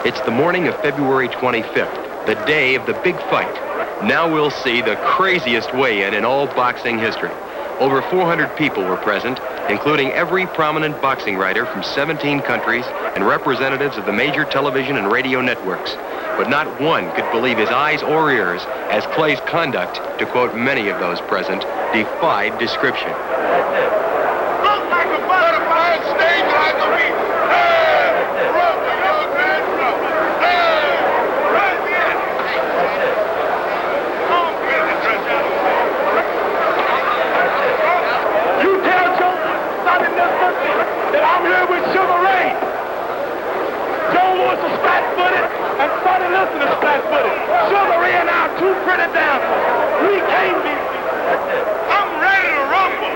It's the morning of February 25th, the day of the big fight. Now we'll see the craziest weigh-in in all boxing history. Over 400 people were present, including every prominent boxing writer from 17 countries and representatives of the major television and radio networks. But not one could believe his eyes or ears as Clay's conduct, to quote many of those present, defied description. Look like a butterfly, sting like a bee. Hey, rub the young man rub. Hey, right here. Come get the dress out of the way. You tell Joseph, Sonny Liston, that I'm here with Sugar Ray. Joe Lewis is flat-footed, and Sonny Liston is flat-footed. Sugar Ray and I are too pretty dancers. We can't be. I'm ready to rumble.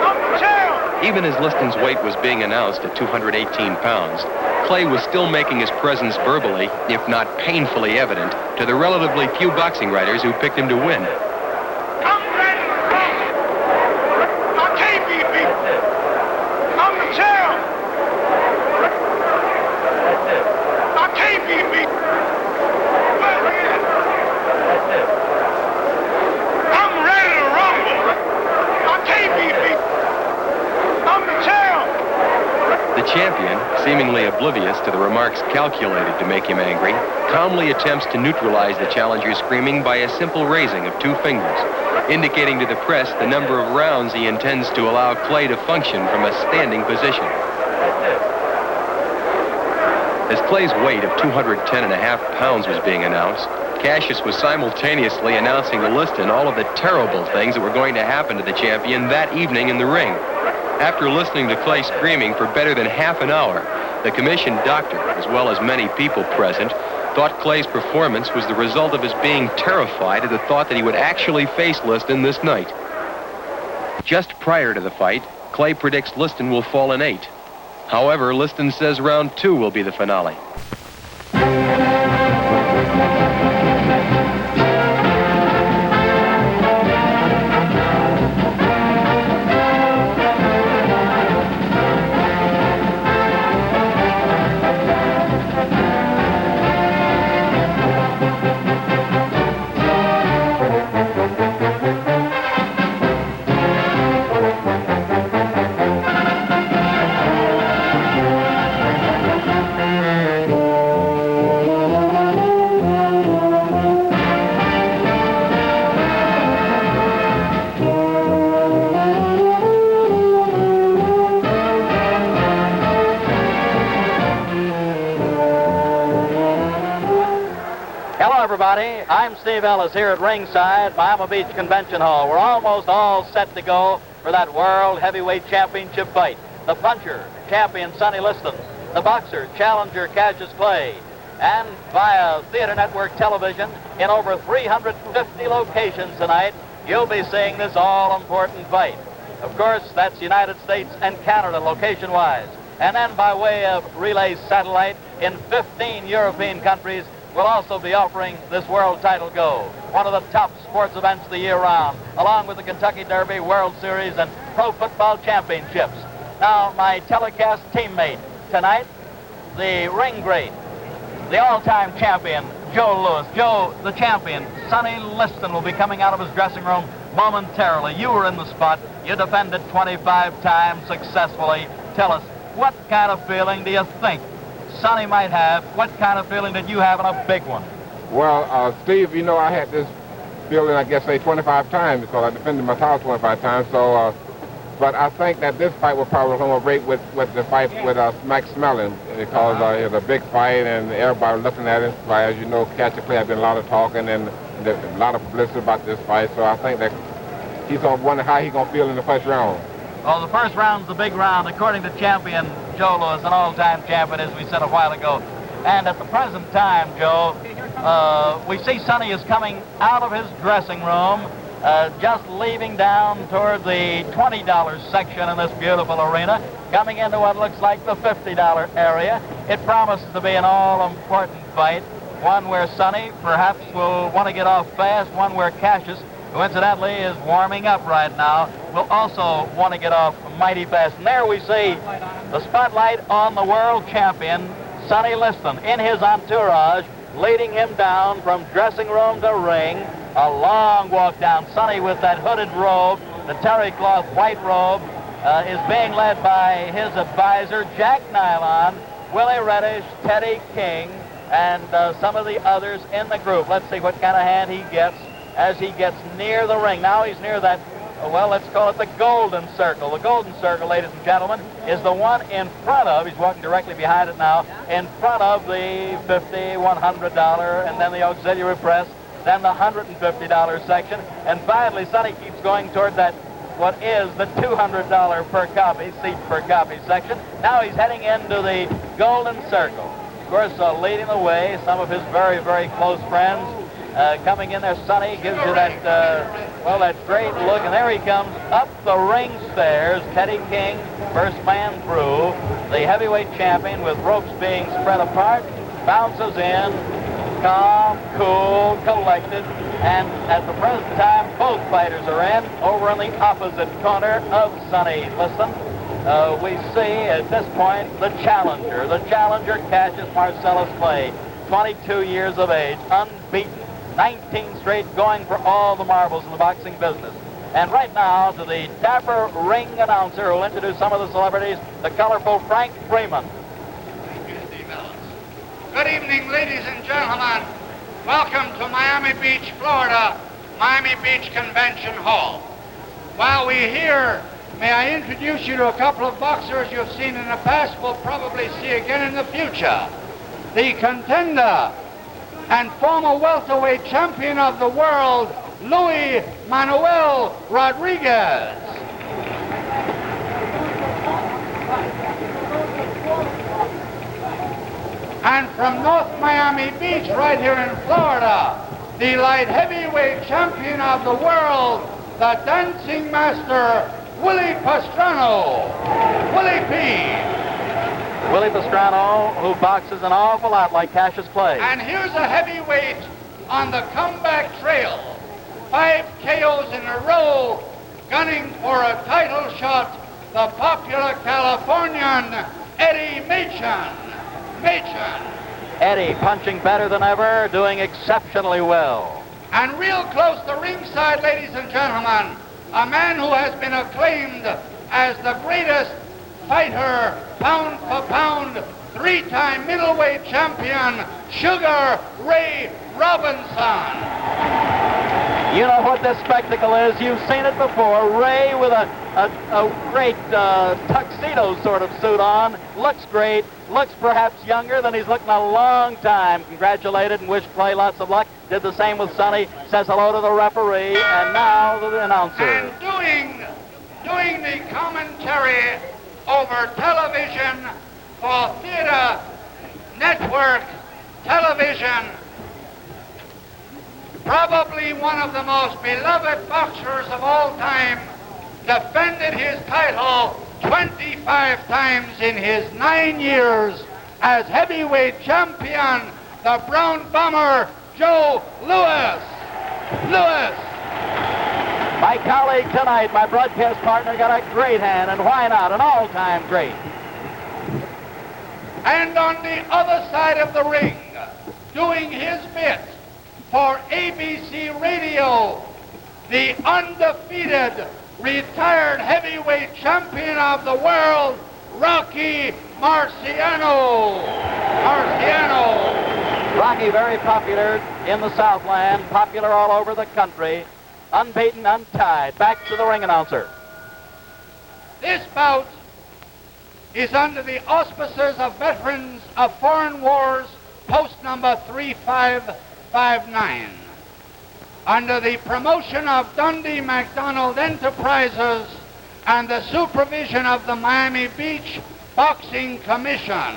I'm the champ. Even as Liston's weight was being announced at 218 pounds, Clay was still making his presence verbally, if not painfully evident, to the relatively few boxing writers who picked him to win. I'm ready to rumble. I can't be beat. I'm the champ. I can't be beat. I'm ready to rumble. I can't be beat. I'm the champ. The champion, seemingly oblivious to the remarks calculated to make him angry, calmly attempts to neutralize the challenger's screaming by a simple raising of two fingers, indicating to the press the number of rounds he intends to allow Clay to function from a standing position. As Clay's weight of 210.5 pounds was being announced, Cassius was simultaneously announcing to Liston all of the terrible things that were going to happen to the champion that evening in the ring. After listening to Clay screaming for better than half an hour, the commissioned doctor, as well as many people present, thought Clay's performance was the result of his being terrified at the thought that he would actually face Liston this night. Just prior to the fight, Clay predicts Liston will fall in 8. However, Liston says round 2 will be the finale. I'm Steve Ellis here at ringside, Miami Beach Convention Hall. We're almost all set to go for that World Heavyweight Championship fight. The puncher, champion Sonny Liston. The boxer, challenger Cassius Clay. And via Theater Network television in over 350 locations tonight, you'll be seeing this all-important fight. Of course, that's United States and Canada location-wise. And then by way of relay satellite in 15 European countries, we'll also be offering this world title go, one of the top sports events the year round, along with the Kentucky Derby, World Series, and Pro Football Championships. Now, my telecast teammate tonight, the ring great, the all-time champion, Joe Lewis. Joe, the champion, Sonny Liston, will be coming out of his dressing room momentarily. You were in the spot. You defended 25 times successfully. Tell us, what kind of feeling do you think Sonny might have? What kind of feeling did you have in a big one? Well, Steve, you know, I had this feeling, I guess, say 25 times because I defended my title 25 times. So, but I think that this fight will probably come up right with the fight with Max Mellon because it was a big fight and everybody looking at it. As you know, Cassius Clay had been a lot of talking and a lot of publicity about this fight. So I think that he's going to wonder how he's going to feel in the first round. Well, the first round's the big round, according to champion Joe Lewis, an all-time champion, as we said a while ago. And at the present time, Joe, we see Sonny is coming out of his dressing room, just leaving down toward the $20 section in this beautiful arena, coming into what looks like the $50 area. It promises to be an all-important fight, one where Sonny perhaps will want to get off fast, one where Cassius, who incidentally is warming up right now, will also want to get off mighty fast. And there we see the spotlight on the world champion, Sonny Liston in his entourage, leading him down from dressing room to ring. A long walk down. Sonny with that hooded robe, the terry cloth white robe, is being led by his advisor, Jack Nylon, Willie Reddish, Teddy King, and some of the others in the group. Let's see what kind of hand he gets as he gets near the ring. Now he's near that, well, let's call it the golden circle. The golden circle, ladies and gentlemen, is the one in front of, he's walking directly behind it now, in front of the $50, $100, and then the auxiliary press, then the $150 section, and finally Sonny keeps going toward that, what is the $200 per copy, seat per copy section. Now he's heading into the golden circle. Of course, leading the way, some of his very, very close friends coming in there. Sonny gives you that, well, that great look, and there he comes up the ring stairs. Teddy King, first man through. The heavyweight champion, with ropes being spread apart, bounces in, calm, cool, collected, and at the present time, both fighters are in. Over in the opposite corner of Sonny Liston, we see at this point the challenger Cassius Marcellus Clay, 22 years of age, unbeaten, 19 straight, going for all the marbles in the boxing business. And right now, to the dapper ring announcer who will introduce some of the celebrities, the colorful Frank Freeman. Thank you, Steve Ellis. Good evening, ladies and gentlemen. Welcome to Miami Beach, Florida, Miami Beach Convention Hall. While we're here, may I introduce you to a couple of boxers you've seen in the past, will probably see again in the future. The contender and former welterweight champion of the world, Luis Manuel Rodriguez. And from North Miami Beach, right here in Florida, the light heavyweight champion of the world, the dancing master, Willie Pastrano. Willie P. Willie Pastrano, who boxes an awful lot like Cassius Clay. And here's a heavyweight on the comeback trail. 5 KOs in a row, gunning for a title shot, the popular Californian, Eddie Machen. Eddie punching better than ever, doing exceptionally well. And real close to ringside, ladies and gentlemen, a man who has been acclaimed as the greatest fighter, pound for pound, 3-time middleweight champion, Sugar Ray Robinson. You know what this spectacle is. You've seen it before. Ray with a great tuxedo sort of suit on. Looks great. Looks perhaps younger than he's looked in a long time. Congratulated and wished Clay lots of luck. Did the same with Sonny. Says hello to the referee. And now the announcer. And doing the commentary over television for Theater Network Television, probably one of the most beloved boxers of all time, defended his title 25 times in his 9 years as heavyweight champion, the Brown Bomber, Joe Louis. My colleague tonight, my broadcast partner, got a great hand, and why not? An all-time great. And on the other side of the ring, doing his bit for ABC Radio, the undefeated retired heavyweight champion of the world, Rocky Marciano. Rocky, very popular in the Southland, popular all over the country, unbeaten, untied. Back to the ring announcer. This bout is under the auspices of Veterans of Foreign Wars, post number 3559. Under the promotion of Dundee McDonald Enterprises and the supervision of the Miami Beach Boxing Commission,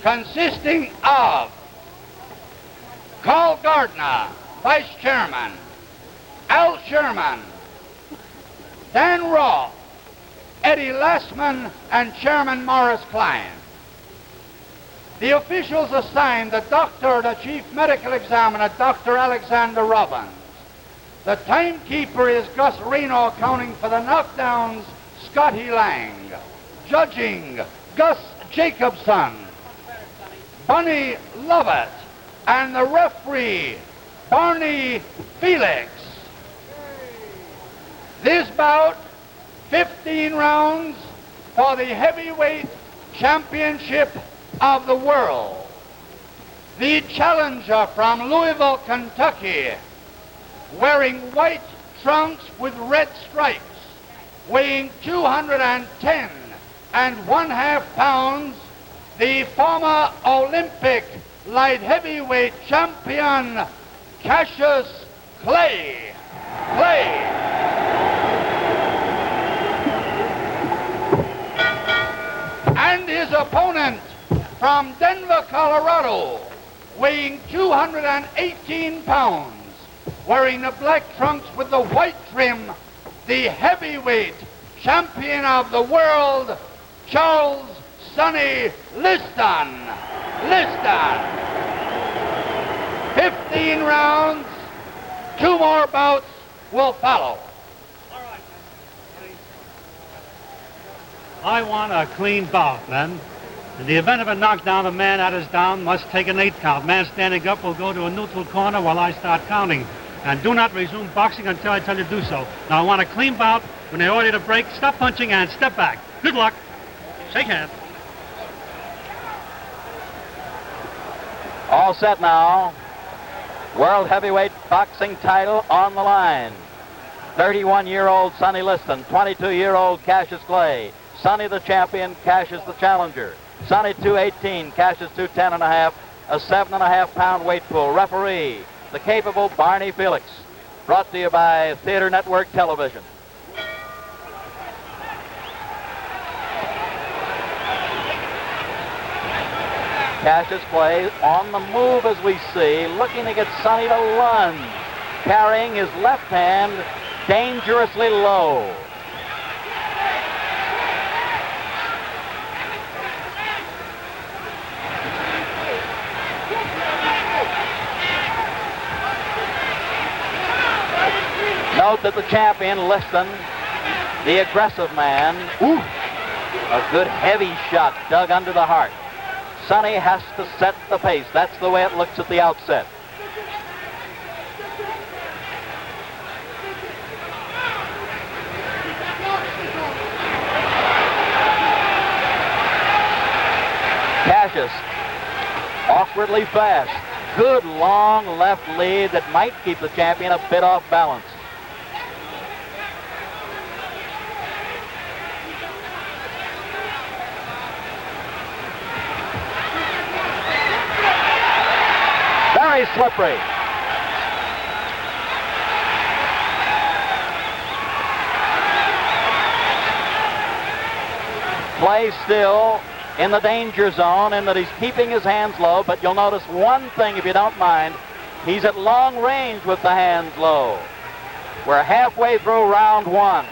consisting of Carl Gardner, Vice Chairman, Al Sherman, Dan Roth, Eddie Lassman, and Chairman Morris Klein. The officials assigned the doctor, the chief medical examiner, Dr. Alexander Robbins. The timekeeper is Gus Reno, accounting for the knockdowns, Scotty Lang. Judging, Gus Jacobson. Bunny Lovett, and the referee, Barney Felix. This bout, 15 rounds for the heavyweight championship of the world. The challenger from Louisville, Kentucky, wearing white trunks with red stripes, weighing 210 1/2 pounds, the former Olympic light heavyweight champion, Cassius Clay. And his opponent from Denver, Colorado, weighing 218 pounds, wearing the black trunks with the white trim, the heavyweight champion of the world, Charles Sonny Liston. 15 rounds, 2 more bouts will follow. I want a clean bout, men. In the event of a knockdown, the man that is down must take an 8 count. Man standing up will go to a neutral corner while I start counting. And do not resume boxing until I tell you to do so. Now, I want a clean bout. When they order you to break, stop punching and step back. Good luck. Shake hands. All set now. World heavyweight boxing title on the line. 31-year-old Sonny Liston, 22-year-old Cassius Clay. Sonny the champion, Cassius the challenger. Sonny 218, Cassius 210.5, a 7.5 pound weight pool. Referee, the capable Barney Felix. Brought to you by Theater Network Television. Cassius Clay on the move as we see, looking to get Sonny to lunge, carrying his left hand dangerously low. Note that the champion, Liston, the aggressive man, a good heavy shot dug under the heart. Sonny has to set the pace. That's the way it looks at the outset. Cassius, awkwardly fast. Good long left lead that might keep the champion a bit off balance. Very slippery. Play still in the danger zone in that he's keeping his hands low, but you'll notice one thing if you don't mind. He's at long range with the hands low. We're halfway through round 1.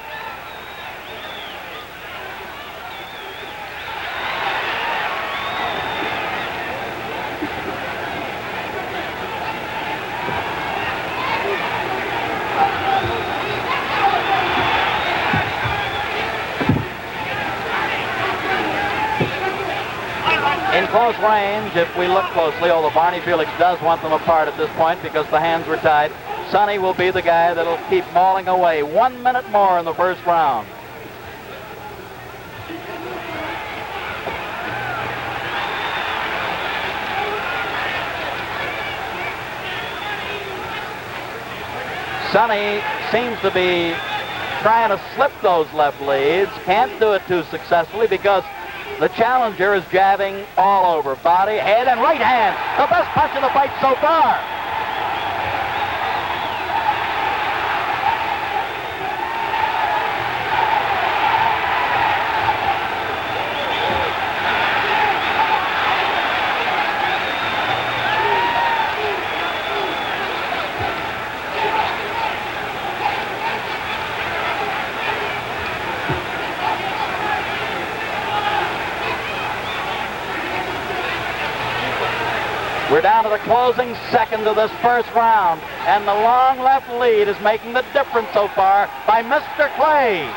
In close range, if we look closely, although Barney Felix does want them apart at this point because the hands were tied, Sonny will be the guy that'll keep mauling away. 1 minute more in the first round. Sonny seems to be trying to slip those left leads. Can't do it too successfully because the challenger is jabbing all over. Body, head, and right hand. The best punch of the fight so far. We're down to the closing seconds of this first round, and the long left lead is making the difference so far by Mr. Clay.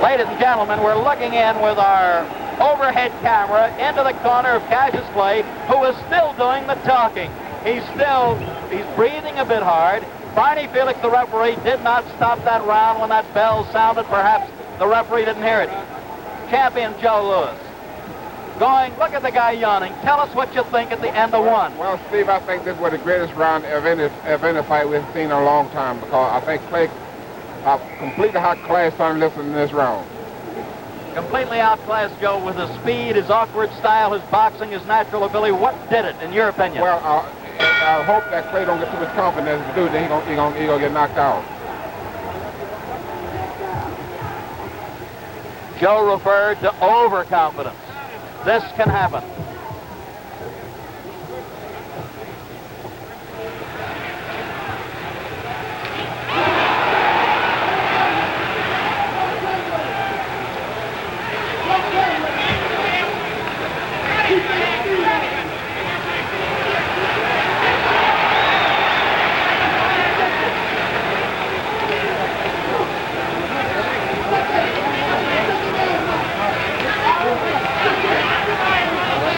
Ladies and gentlemen, we're looking in with our overhead camera into the corner of Cassius Clay, who is still doing the talking. He's breathing a bit hard. Barney Felix, the referee, did not stop that round when that bell sounded. Perhaps the referee didn't hear it. Champion Joe Louis. Look at the guy yawning. Tell us what you think at the end of one. Well, Steve, I think this was the greatest round of any fight we've seen in a long time, because I think Clay completely outclassed Sonny Liston in this round. Completely outclassed Joe with his speed, his awkward style, his boxing, his natural ability. What did it, in your opinion? Well, I hope that Clay don't get too much confidence to do that. He gonna get knocked out. Joe referred to overconfidence. This can happen.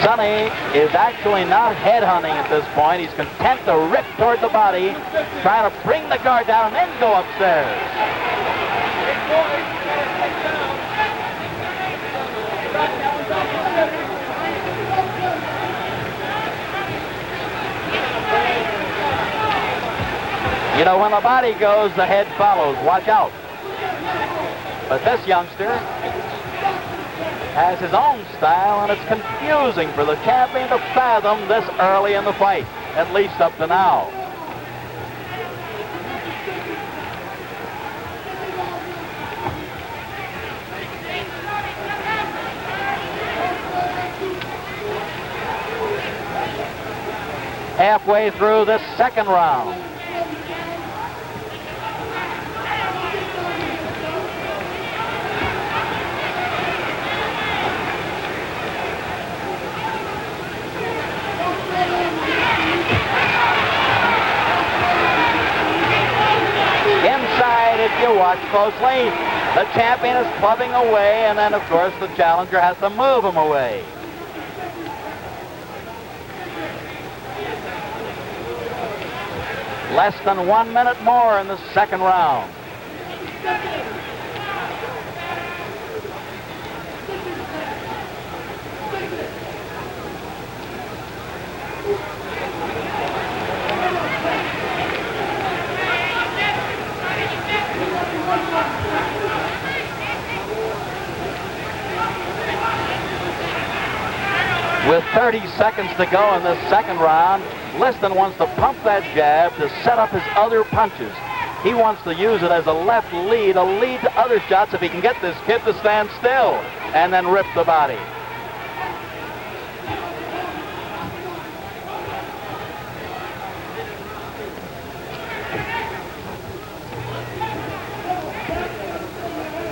Sonny is actually not headhunting at this point. He's content to rip toward the body, trying to bring the guard down and then go upstairs. You know, when the body goes, the head follows. Watch out. But this youngster has his own style, and it's confusing for the champion to fathom this early in the fight, at least up to now. Halfway through this second round. If you watch closely, the champion is clubbing away, and then, of course, the challenger has to move him away. Less than 1 minute more in the second round. With 30 seconds to go in this second round, Liston wants to pump that jab to set up his other punches. He wants to use it as a left lead, a lead to other shots if he can get this kid to stand still and then rip the body.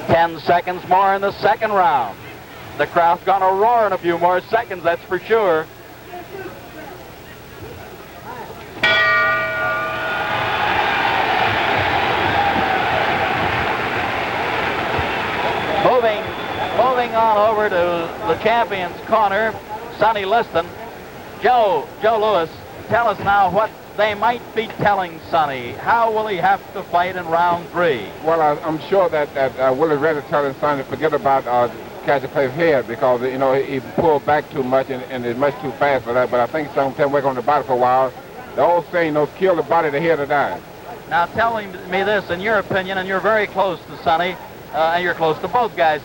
Ten seconds more in the second round. The crowd's gonna roar in a few more seconds, that's for sure. Moving on over to the champion's corner, Sonny Liston. Joe Louis, tell us now what they might be telling Sonny. How will he have to fight in round 3? Well, I'm sure that Willie Reddy telling Sonny to forget about Cassius Clay's head, because you know he pulled back too much and is much too fast for that. But I think some can work on the body for a while. The old saying, you know, kill the body, the head will die. Now tell me this, in your opinion, and you're very close to Sonny, and you're close to both guys.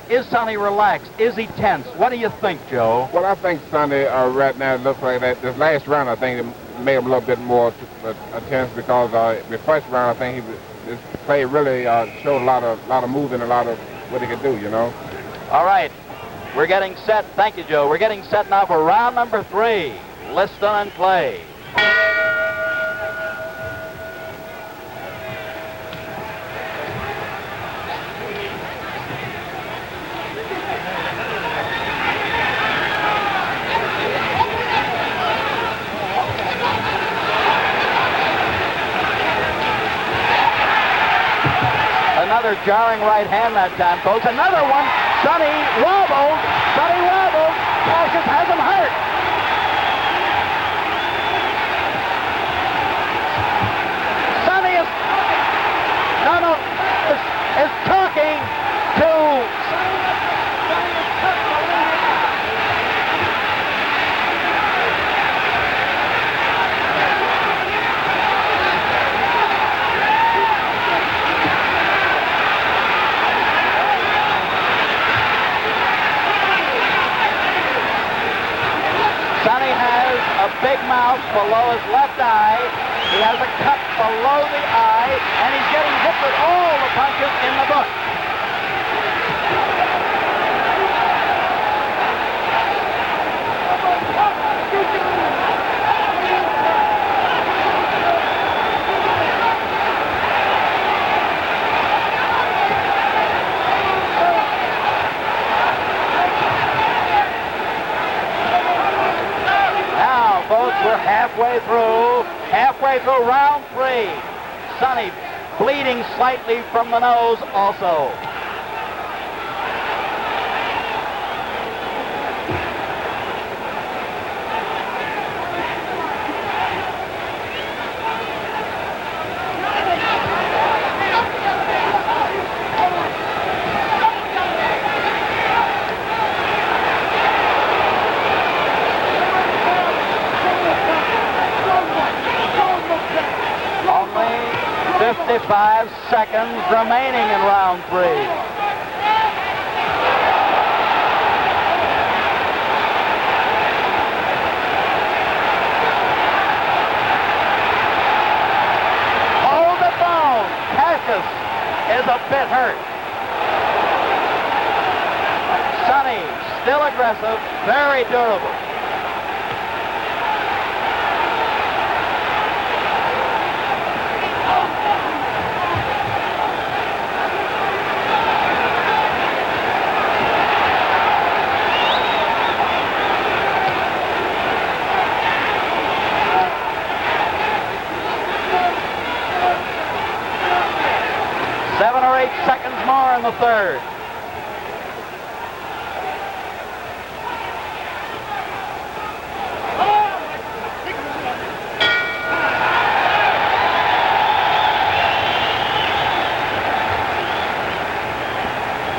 Is Sonny relaxed? Is he tense? What do you think, Joe? Well, I think Sonny right now looks like that. This last round, I think, it made him a little bit more tense, because the first round, I think this play really showed a lot of movement, a lot of what he could do, you know. All right, we're getting set. Thank you, Joe. We're getting set now for round number 3. Liston and Clay. Rather jarring right hand that time, folks. Another one. Sonny wobbled. Sonny wobbled. Cassius has him hurt. Sonny is talking to Sonny has a big mouth below his left eye. He has a cut below the eye, and he's getting hit with all the punches in the book. We're halfway through round 3. Sonny bleeding slightly from the nose also. Only 55 seconds remaining in round 3. Hold the phone. Cassius is a bit hurt. Sonny, still aggressive, very durable. Seconds more in the third.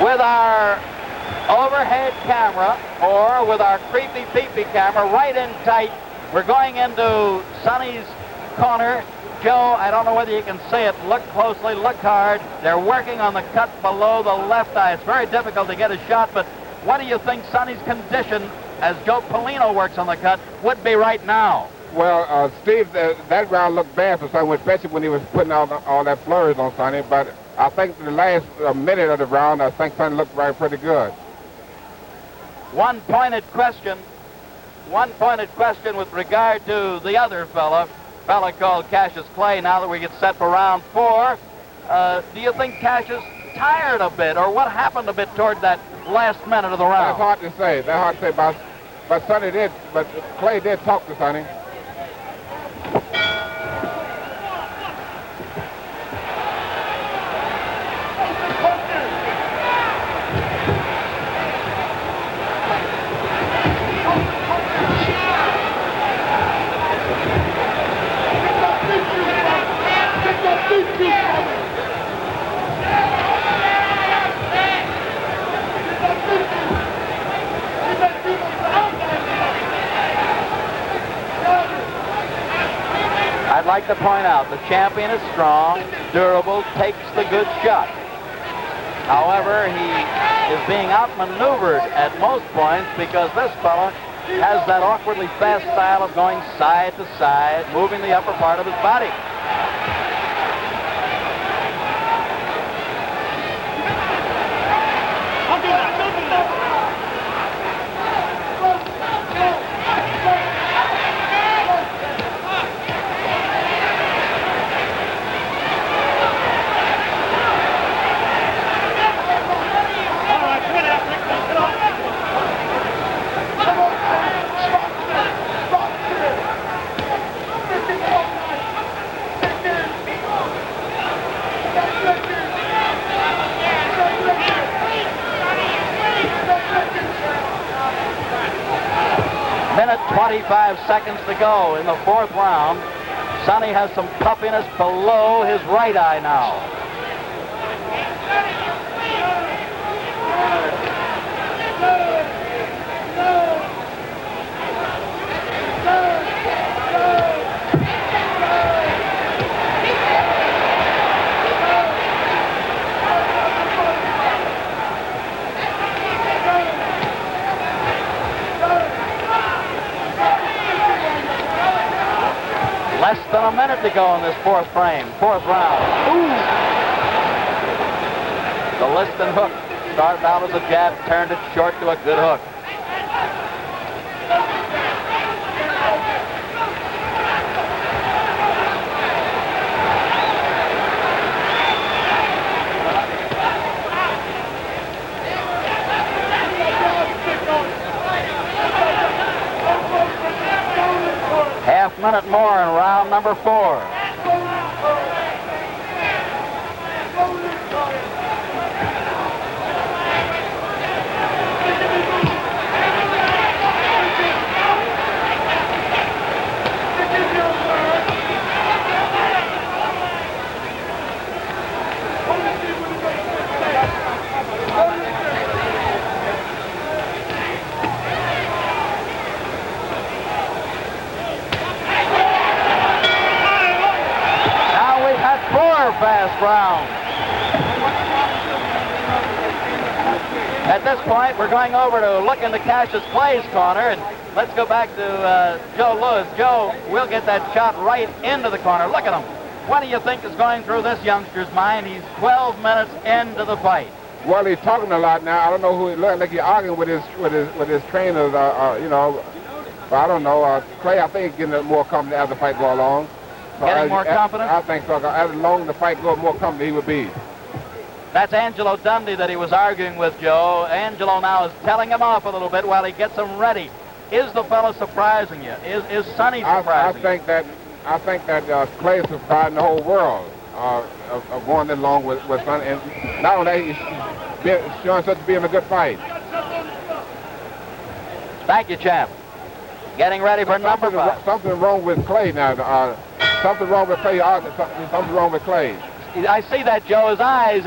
With our overhead camera, or with our creepy peepee camera right in tight, we're going into Sonny's corner. Joe, I don't know whether you can see it. Look closely, look hard. They're working on the cut below the left eye. It's very difficult to get a shot, but what do you think Sonny's condition, as Joe Polino works on the cut, would be right now? Well, Steve, that round looked bad for Sonny, especially when he was putting all that flurries on Sonny, but I think the last minute of the round, I think Sonny looked pretty good. One pointed question with regard to the other fella called Cassius Clay. Now that we get set for round 4, do you think Cassius tired a bit, or what happened a bit toward that last minute of the round? That's hard to say. But Sonny did. But Clay did talk to Sonny. I'd like to point out the champion is strong, durable, takes the good shot. However, he is being outmaneuvered at most points because this fella has that awkwardly fast style of going side to side, moving the upper part of his body. minute, 25 seconds to go in the fourth round. Sonny has some puffiness below his right eye now. Less than a minute to go in this fourth round. Ooh. The Liston hook started out as a jab, turned it short to a good hook. Half minute more in round number 4. Fast round. At this point, we're going over to look into Cassius Clay's corner, and let's go back to Joe Lewis. Joe, we'll get that shot right into the corner. Look at him. What do you think is going through this youngster's mind? He's 12 minutes into the fight. Well, he's talking a lot now. I don't know who he looks like. He's arguing with his trainers. You know, but I don't know. Clay, I think, getting more confident as the fight go along. So Getting more confident? I think so. As long as the fight goes, more confident he would be. That's Angelo Dundee that he was arguing with, Joe. Angelo now is telling him off a little bit while he gets him ready. Is the fellow surprising you? Is Sonny surprising you? I think that Clay is surprising the whole world of going along with Sonny. And not only that, he's showing such being a good fight. Thank you, champ. Getting ready for number 5. Something wrong with Clay now. Something wrong with Clay. Something wrong with Clay. I see that, Joe. His eyes.